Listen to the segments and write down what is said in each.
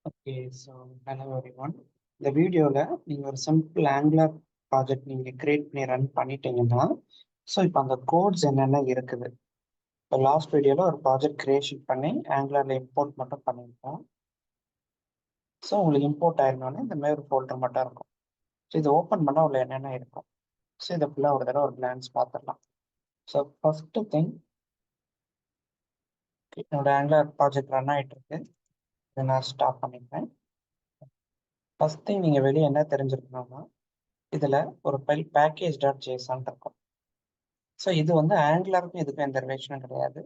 Okay. So hello everyone. இந்த வீடியோவில் நீங்கள் ஒரு சிம்பிள் ஆங்குலர் ப்ராஜெக்ட் நீங்கள் கிரியேட் பண்ணி ரன் பண்ணிட்டீங்கன்னா, ஸோ இப்போ அந்த கோட்ஸ் என்னென்ன இருக்குது. இப்போ லாஸ்ட் வீடியோவில் ஒரு ப்ராஜெக்ட் கிரியேஷன் பண்ணி ஆங்குலரில் இம்போர்ட் மட்டும் பண்ணியிருக்கோம். ஸோ உங்களுக்கு இம்போர்ட் ஆயிருந்தோடனே இந்த மாதிரி ஒரு ஃபோல்டர் மட்டும் இருக்கும். ஸோ இதை ஓப்பன் பண்ணால் உள்ள என்னென்ன இருக்கும். ஸோ இதை ஃபுல்லாக ஒரு தடவை ஒரு கிளான்ஸ் பார்த்துடலாம். ஸோ ஃபஸ்ட்டு திங், என்னோட ஆங்குலர் ப்ராஜெக்ட் ரன் ஆகிட்டு இருக்கு. இதை நான் ஸ்டாப் பண்ணிப்பேன். ஃபஸ்ட் திங் நீங்கள் வெளியே என்ன தெரிஞ்சிருக்கணும்னா, இதில் ஒரு ஃபைல் பேக்கேஜ்.json இருக்கும். ஸோ இது வந்து ஆங்குலருக்கும் இதுக்கும் எந்த ரிலேஷனும் கிடையாது.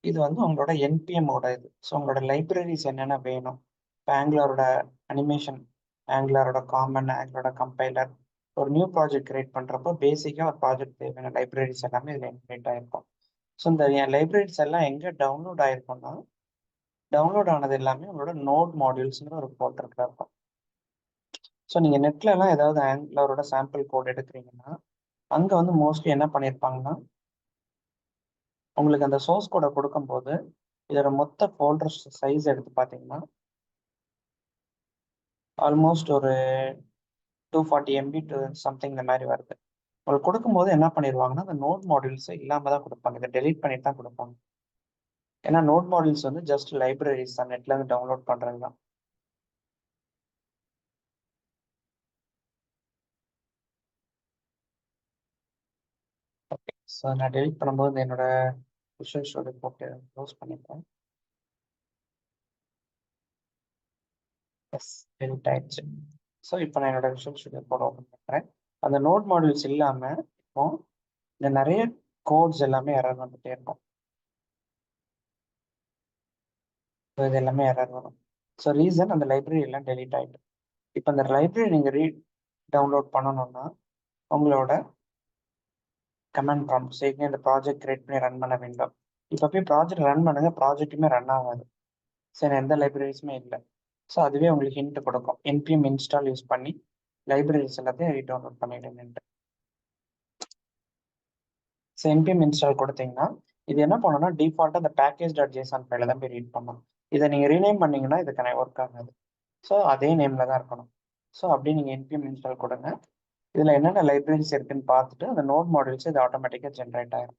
இது வந்து உங்களோட என்பிஎம்மோட இது. ஸோ உங்களோட லைப்ரரிஸ் என்னென்ன வேணும். இப்போ ஆங்குலரோட அனிமேஷன், ஆங்குலரோட காமன், ஆங்குலரோட கம்பைலர், ஒரு நியூ ப்ராஜெக்ட் கிரியேட் பண்ணுறப்போ பேசிக்காக ஒரு ப்ராஜெக்ட் தேவையான லைப்ரரிஸ் எல்லாமே இதில் இன்க்ளூட் ஆகிருக்கும். ஸோ இந்த லைப்ரரிஸ் எல்லாம் எங்கே டவுன்லோட் ஆகிருக்கும்னா, டவுன்லோட் ஆனது எல்லாமே உங்களோட நோட் மாடியூல்ஸ்ங்கிற ஒரு போர்ட்டலில் இருக்கும். ஸோ நீங்கள் நெட்லலாம் ஏதாவது ஆங்குலரோட சாம்பிள் கோட் எடுக்கிறீங்கன்னா, அங்கே வந்து மோஸ்ட்லி என்ன பண்ணியிருப்பாங்கன்னா, உங்களுக்கு அந்த சோர்ஸ் கோடை கொடுக்கும்போது இதோட மொத்த ஃபோல்டர் சைஸ் எடுத்து பார்த்தீங்கன்னா ஆல்மோஸ்ட் ஒரு 240 MB டு சம்திங் இந்த மாதிரி வருது. உங்களுக்கு கொடுக்கும்போது என்ன பண்ணிடுவாங்கன்னா, அந்த நோட் மாடியூல்ஸை இல்லாமல் தான் கொடுப்பாங்க. இதை டெலீட் பண்ணிட்டு தான் கொடுப்பாங்க. ஏன்னா நோட் மாடியூல்ஸ் வந்து ஜஸ்ட் லைப்ரரிஸ் தான், நெட்ல இருந்து டவுன்லோட் பண்ணுறது தான். ஓகே. ஸோ நான் டெலீட் பண்ணும்போது என்னோட விஷுவல் ஸ்டுடியோ போட்டு க்ளோஸ் பண்ணிப்பேன். எஸ், டெலீட் ஆயிடுச்சு. ஸோ இப்போ நான் என்னோட விஷுவல் ஸ்டுடியோ போட ஓப்பன் பண்ணுறேன். அந்த நோட் மாடியூல்ஸ் இல்லாமல் இப்போ இந்த நிறைய கோட்ஸ் எல்லாமே எரர் வந்துட்டே இருக்கும். ஸோ இது எல்லாமே எரர் வரும். ஸோ ரீசன் அந்த லைப்ரரி எல்லாம் டெலீட் ஆகிட்டு. இப்போ அந்த லைப்ரரி நீங்கள் டவுன்லோட் பண்ணணும்னா உங்களோட கமெண்ட் ப்ராம்ப்ட் சரி இந்த ப்ராஜெக்ட் கிரியேட் பண்ணி ரன் பண்ண வேண்டும். இப்போ போய் ப்ராஜெக்ட் ரன் பண்ணுங்க, ப்ராஜெக்ட்டுமே ரன் ஆகாது. சரி, எந்த லைப்ரரிஸுமே இல்லை. ஸோ அதுவே உங்களுக்கு ஹிண்ட் கொடுக்கும். npm இன்ஸ்டால் யூஸ் பண்ணி லைப்ரரிஸ் எல்லாத்தையும் ரீடவுன்லோட் பண்ணிடுங்கன்ட்டு. ஸோ npm இன்ஸ்டால் கொடுத்தீங்கன்னா இது என்ன பண்ணணும்னா டிஃபால்ட்டாக அந்த பேக்கேஜ்.json ஃபைலை தான் போய் ரீட் பண்ணணும். இதை நீங்கள் ரீநேம் பண்ணீங்கன்னா இதுக்கான ஒர்க் ஆகாது. ஸோ அதே நேமில் தான் இருக்கணும். ஸோ அப்படியே நீங்கள் npm இன்ஸ்டால் கொடுங்க. இதில் என்னென்ன லைப்ரரிஸ் இருக்குன்னு பார்த்துட்டு அந்த நோட் மாடியூல்ஸ் இது ஆட்டோமேட்டிக்காக ஜென்ரேட் ஆயிரும்.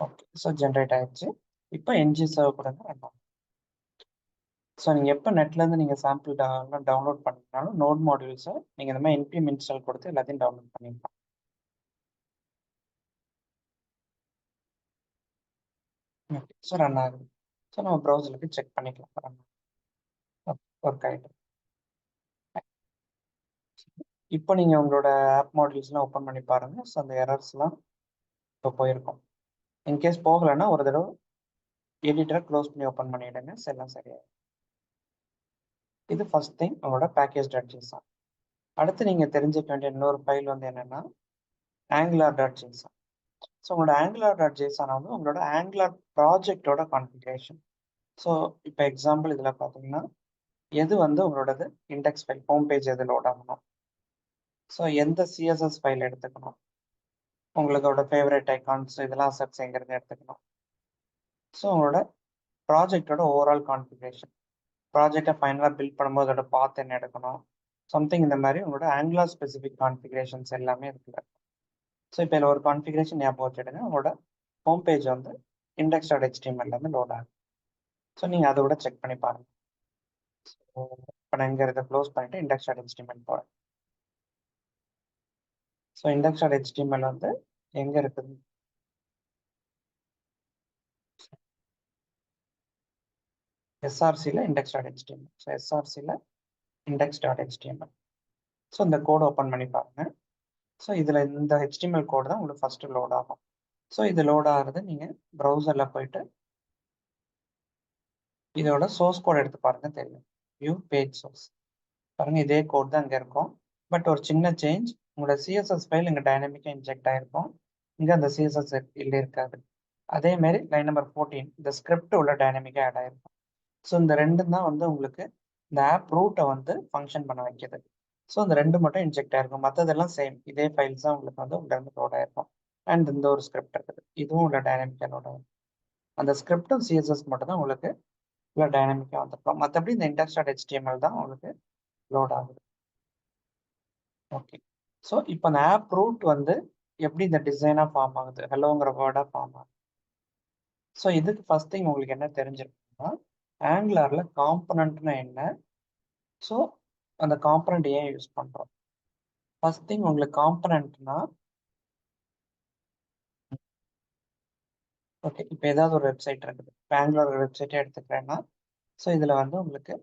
ஓகே. ஸோ ஜென்ரேட் ஆயிடுச்சு. இப்போ என்ஜி சர்வ் கொடுங்க, ரன் ஆகும். ஸோ நீங்கள் எப்போ நெட்லேருந்து நீங்கள் சாம்பிள் டவுன்லோட் பண்ணிங்கனாலும் நோட் மாடியூல்ஸை நீங்கள் இந்த மாதிரி npm இன்ஸ்டால் கொடுத்து எல்லாத்தையும் டவுன்லோட் பண்ணிடலாம். ஓகே. ஸோ ரன் ஆகுது. ஸோ நம்ம ப்ரௌசருக்கு செக் பண்ணிக்கலாம். ரன் ஒர்க் ஆகிட்டு. இப்போ நீங்கள் உங்களோட ஆப் மாடியூல்ஸ்லாம் ஓப்பன் பண்ணி பாருங்கள். ஸோ அந்த எரர்ஸ்லாம் இப்போ போயிருக்கும். இன்கேஸ் போகலைன்னா ஒரு தடவை எடிட்டரை க்ளோஸ் பண்ணி ஓப்பன் பண்ணிவிடுங்க. எல்லாம் சரியாயிடும். இது ஃபர்ஸ்ட் திங், உங்களோட பேக்கேஜ்.json. அடுத்து நீங்கள் தெரிஞ்சுக்க வேண்டிய இன்னொரு ஃபைல் வந்து என்னென்னா angular.json. ஸோ உங்களோட angular.json வந்து உங்களோட ஆங்குலர் ப்ராஜெக்டோட கான்ஃபிகரேஷன். ஸோ இப்போ எக்ஸாம்பிள் இதில் பார்த்தீங்கன்னா எது வந்து உங்களோடது இண்டெக்ஸ் ஃபைல், ஹோம் பேஜ் எது லோட் ஆகணும், ஸோ எந்த சிஎஸ்எஸ் ஃபைல் எடுத்துக்கணும், உங்களோட ஃபேவரட் ஐகான்ஸ் இதெல்லாம் அசெட்ஸ் எங்கிறது எடுத்துக்கணும். ஸோ உங்களோட ப்ராஜெக்டோட ஓவரால் கான்ஃபிகரேஷன், ப்ராஜெக்டை ஃபைனலாக பில்ட் பண்ணும்போது அதோட பாத் என்ன எடுக்கணும், சம்திங் இந்த மாதிரி உங்களோட ஆங்குலர் ஸ்பெசிஃபிக் கான்ஃபிகரேஷன்ஸ் எல்லாமே இருக்குல்ல. ஸோ இப்போ இதில் ஒரு கான்ஃபிகரேஷன் ஞாபகம் வச்சுடுங்க. உங்களோட ஹோம் பேஜ் வந்து index.html வந்து லோட் ஆகும். ஸோ நீங்கள் அதை விட செக் பண்ணி பாருங்கள். ஸோ இப்போ நான் இங்கே இதை க்ளோஸ் பண்ணிவிட்டு index.html போகிறேன். ஸோ index.html வந்து எங்கே இருக்குது, எஸ்ஆர்சியில் index.html. So எஸ்ஆர்சியில் index.html. ஸோ இந்த கோடு ஓப்பன் பண்ணி பாருங்கள். ஸோ இதில் இந்த HTML கோடு தான் உங்களுக்கு ஃபஸ்ட்டு லோட் ஆகும். ஸோ இது லோட் ஆகிறது நீங்கள் ப்ரௌசரில் போயிட்டு இதோட சோர்ஸ் கோட் எடுத்து பாருங்கள், தெரியும். வியூ பேஜ் சோர்ஸ் பாருங்கள், இதே கோட் தான் இங்கே இருக்கும். பட் ஒரு சின்ன சேஞ்ச், உங்களோட சிஎஸ்எஸ் ஃபைல் இங்கே டைனமிக்காக இன்ஜெக்ட் ஆகிருக்கும். இங்கே அந்த சிஎஸ்எஸ் இல்லை இருக்காது. அதேமாரி லைன் நம்பர் 14 இந்த ஸ்கிரிப்ட் உள்ள டைனமிக்காக ஆட் ஆகிருக்கும். ஸோ இந்த ரெண்டும் தான் வந்து உங்களுக்கு இந்த ஆப் ரூட்டை வந்து ஃபங்க்ஷன் பண்ண வைக்கிது. ஸோ இந்த ரெண்டு மட்டும் இன்ஜெக்ட் ஆகிருக்கும். மற்றதெல்லாம் சேம், இதே ஃபைல்ஸ் தான் உங்களுக்கு வந்து உள்ள இருந்து லோட் ஆகிருக்கும். அண்ட் இந்த ஒரு ஸ்கிரிப்ட் இருக்குது. இதுவும் உள்ள டைனாமிக்கலோட அந்த ஸ்கிரிப்டும் சிஎஸ்எஸ் மட்டும் தான் உங்களுக்கு உள்ள டைனாமிக்காக வந்திருக்கும். மற்றபடி இந்த இன்டெக்ஸ்ட் ஹெச்டிஎம்எல் தான் உங்களுக்கு லோட் ஆகுது. ஓகே, ஸோ இப்போ அந்த ஆப் ரூட் வந்து எப்படி இந்த டிசைனாக ஃபார்ம் ஆகுது, ஹலோங்கிற வேர்டாக ஃபார்ம் ஆகுது. ஸோ இதுக்கு ஃபர்ஸ்ட் திங் உங்களுக்கு என்ன தெரிஞ்சிருக்குன்னா, ஆங்குலரில் காம்பனண்ட்னா என்ன, ஸோ அந்த காம்பனண்ட் ஏன் யூஸ் பண்ணுறோம். ஃபர்ஸ்ட் திங் உங்களுக்கு காம்பனண்ட்னா, ஓகே இப்போ ஏதாவது ஒரு வெப்சைட் இருக்குது, இப்போ ஆங்குலர் வெப்சைட்டே எடுத்துக்கிறேன்னா, ஸோ இதில் வந்து உங்களுக்கு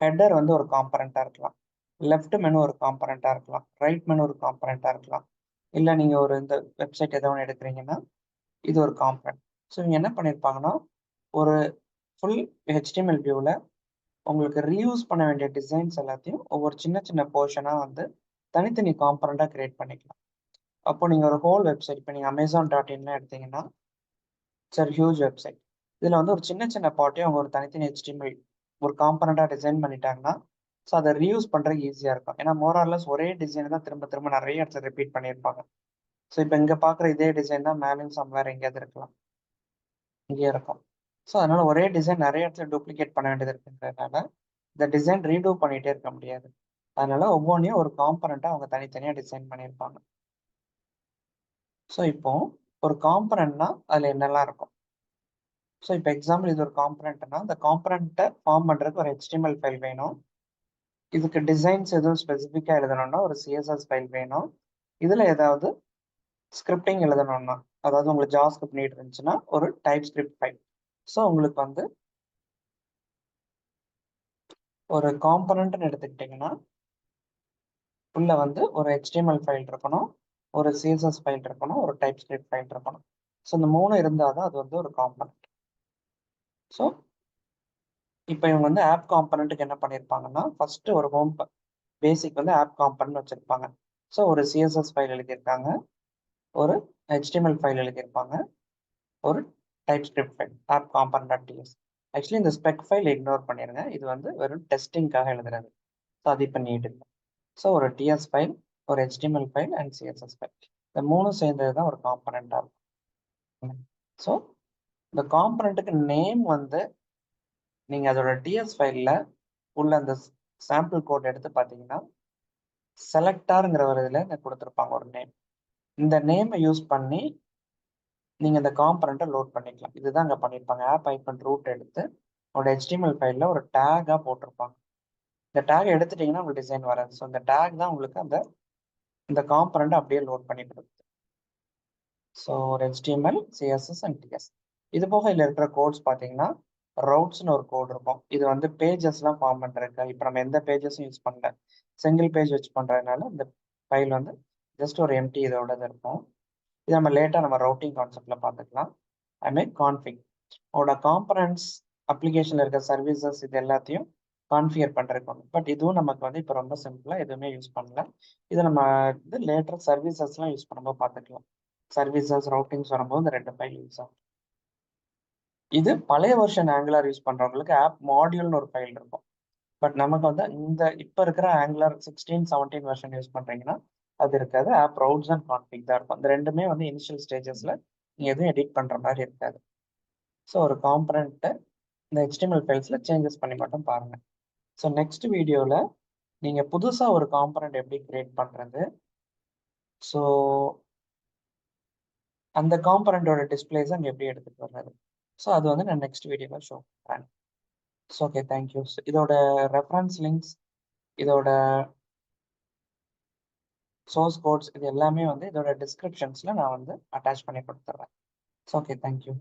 ஹெட்டர் வந்து ஒரு காம்பனண்ட்டாக இருக்கலாம், லெஃப்ட் மெனு ஒரு காம்பனண்ட்டாக இருக்கலாம், ரைட் மெனு ஒரு காம்பனண்ட்டாக இருக்கலாம். இல்லை நீங்கள் ஒரு இந்த வெப்சைட் ஏதோ ஒன்று எடுக்கிறீங்கன்னா இது ஒரு காம்பனண்ட். ஸோ இவங்க என்ன பண்ணியிருப்பாங்கன்னா, ஒரு ஃபுல் ஹெச்டிஎம்எல் வியூவில் உங்களுக்கு ரீயூஸ் பண்ண வேண்டிய டிசைன்ஸ் எல்லாத்தையும் ஒவ்வொரு சின்ன சின்ன போர்ஷனாக வந்து தனித்தனி காம்பனண்ட்டாக கிரியேட் பண்ணிக்கலாம். அப்போ நீங்கள் ஒரு ஹோல் வெப்சைட், இப்போ நீங்கள் Amazon.in எடுத்தீங்கன்னா சரி ஹியூஜ் வெப்சைட், இதில் வந்து ஒரு சின்ன சின்ன பார்ட்டையும் அவங்க ஒரு தனித்தனி ஹெச்டிஎம்எல் ஒரு காம்பனண்ட்டாக டிசைன் பண்ணிட்டாங்கன்னா, ஸோ அதை ரீயூஸ் பண்ணுறதுக்கு ஈஸியாக இருக்கும். ஏன்னா மோரார்லெஸ் ஒரே டிசைன் தான் திரும்ப திரும்ப நிறைய இடத்துல ரிப்பீட் பண்ணியிருப்பாங்க. ஸோ இப்போ இங்கே பார்க்குற இதே டிசைன் தான் மேலும் சம்வேர் எங்கேயாவது இருக்கலாம், இங்கே இருக்கும். ஸோ அதனால ஒரே டிசைன் நிறைய இடத்துல டூப்ளிகேட் பண்ண வேண்டியது இருக்குன்றதுனால இந்த டிசைன் ரீடூ பண்ணிகிட்டே இருக்க முடியாது. அதனால ஒவ்வொன்றையும் ஒரு காம்பனண்ட்டாக அவங்க தனித்தனியாக டிசைன் பண்ணியிருப்பாங்க. ஸோ இப்போ ஒரு காம்பனண்ட்னா அதில் என்னெல்லாம் இருக்கும். ஸோ இப்போ எக்ஸாம்பிள் இது ஒரு காம்பனண்ட்னா அந்த காம்பனண்ட்டை ஃபார்ம் பண்ணுறதுக்கு ஒரு HTML ஃபைல் வேணும். இதுக்கு டிசைன்ஸ் எதுவும் ஸ்பெசிஃபிக்காக எழுதணும்னா ஒரு CSS ஃபைல் வேணும். இதில் ஏதாவது ஸ்கிரிப்டிங் எழுதணும்னா, அதாவது உங்களுக்கு ஜாவாஸ்கிரிப்ட் நீட் இருந்துச்சுன்னா ஒரு டைப் ஸ்கிரிப்ட் ஃபைல். ஸோ உங்களுக்கு வந்து ஒரு காம்பனண்ட்னு எடுத்துக்கிட்டிங்கன்னா உள்ள வந்து ஒரு HTML ஃபைல் இருக்கணும், ஒரு CSS ஃபைல் இருக்கணும், ஒரு டைப் ஸ்கிரிப்ட் ஃபைல் இருக்கணும். ஸோ இந்த 3 இருந்தால் தான் அது வந்து ஒரு காம்பனண்ட். ஸோ இப்போ இவங்க வந்து ஆப் காம்பனண்ட்டுக்கு என்ன பண்ணியிருப்பாங்கன்னா, ஃபர்ஸ்ட் ஒரு ஹோம் பேசிக் வந்து ஆப் காம்பனண்ட் வச்சிருப்பாங்க. ஸோ ஒரு CSS ஃபைல் எழுதியிருக்காங்க, ஒரு HTML ஃபைல் எழுதியிருப்பாங்க, ஒரு டைப் ஸ்கிரிப்ட் ஃபைல் ஆப் காம்பனண்ட்.ts. ஆக்சுவலி இந்த ஸ்பெக் ஃபைல் இக்னோர் பண்ணிடுங்க, இது வந்து வெறும் டெஸ்டிங்காக எழுதுறது. ஸோ அது இப்போ நீட் இல்லை. ஸோ ஒரு TS ஃபைல், ஒரு HTML file and CSS file, இந்த 3 சேர்ந்தது தான் ஒரு காம்பனண்ட்டாக இருக்கும். ஸோ இந்த காம்பனண்ட்டுக்கு நேம் வந்து நீங்கள் அதோட TS ஃபைலில் உள்ள அந்த சாம்பிள் கோட் எடுத்து பார்த்தீங்கன்னா செலக்டாருங்கிற ஒரு இதில் கொடுத்துருப்பாங்க ஒரு நேம். இந்த நேமை யூஸ் பண்ணி நீங்கள் இந்த காம்பனண்ட்டை லோட் பண்ணிக்கலாம். இதுதான் அங்கே பண்ணியிருப்பாங்க. ஆப் ஐக்கன் ரூட் எடுத்து உங்களோட HTML ஃபைலில் ஒரு டேகாக போட்டிருப்பாங்க. இந்த டேக் எடுத்துட்டிங்கன்னா உங்களுக்கு டிசைன் வராது. ஸோ இந்த டேக் தான் உங்களுக்கு அந்த இந்த காம்பனண்ட்டை அப்படியே லோட் பண்ணி கொடுக்குது. ஸோ ஒரு HTML, CSS அண்ட் TS. இது போக இதில் இருக்கிற கோட்ஸ் பார்த்தீங்கன்னா ரவுட்ஸ்னு ஒரு கோட் இருக்கும். இது வந்து பேஜஸ்லாம் ஃபார்ம் பண்ணுறதுக்கு. இப்போ நம்ம எந்த பேஜஸும் யூஸ் பண்ணல, சிங்கிள் பேஜ் வச்சு பண்ணுறதுனால இந்த ஃபைல் வந்து ஜஸ்ட் ஒரு எம்டி இதோட இருக்கும். இது நம்ம லேட்டாக நம்ம ரவுட்டிங் கான்செப்டில் பார்த்துக்கலாம். அதுமாதிரி கான்ஃபிக் உங்களோட காம்பனண்ட்ஸ் அப்ளிகேஷனில் இருக்க சர்வீசஸ் இது எல்லாத்தையும் கான்ஃபிகர் பண்ணுறதுக்கு. பட் இதுவும் நமக்கு வந்து இப்போ ரொம்ப சிம்பிளாக எதுவுமே யூஸ் பண்ணல. இதை நம்ம வந்து லேட்டர் சர்வீசஸ்லாம் யூஸ் பண்ணும்போது பார்த்துக்கலாம். சர்வீசஸ் ரவுட்டிங்ஸ் வரும்போது இந்த 2 ஃபைல் யூஸ் ஆகும். இது பழைய வெர்ஷன் ஆங்குலர் யூஸ் பண்ணுறவங்களுக்கு ஆப் மாடியூல்னு ஒரு ஃபைல் இருக்கும். பட் நமக்கு வந்து இந்த இப்போ இருக்கிற ஆங்குலர் 16, 17 வெர்ஷன் யூஸ் பண்ணுறீங்கன்னா அது இருக்காது. ஆப் ரவுட்ஸ் அண்ட் கான்ஃபிக் தான் இருக்கும். இந்த ரெண்டுமே வந்து இனிஷியல் ஸ்டேஜஸில் நீங்கள் எதுவும் எடிட் பண்ணுற மாதிரி இருக்காது. ஸோ ஒரு காம்பனண்ட்டை இந்த HTML ஃபைல்ஸில் சேஞ்சஸ் பண்ணி மட்டும் பாருங்கள். ஸோ நெக்ஸ்ட் வீடியோவில் நீங்கள் புதுசாக ஒரு காம்பனண்ட் எப்படி கிரியேட் பண்ணுறது, ஸோ அந்த காம்பனண்டோட டிஸ்பிளேஸ் அங்கே எப்படி எடுத்துகிட்டு வர்றது, ஸோ அது வந்து நான் நெக்ஸ்ட் வீடியோவில் ஷோ பண்ணுறேன். So okay, thank you. இதோட ரெஃபரன்ஸ் லிங்க்ஸ், இதோட சோர்ஸ் கோட்ஸ் இது எல்லாமே வந்து இதோட டிஸ்கிரிப்ஷன்ஸில் நான் வந்து அட்டாச் பண்ணி கொடுத்துட்றேன். So okay, thank you.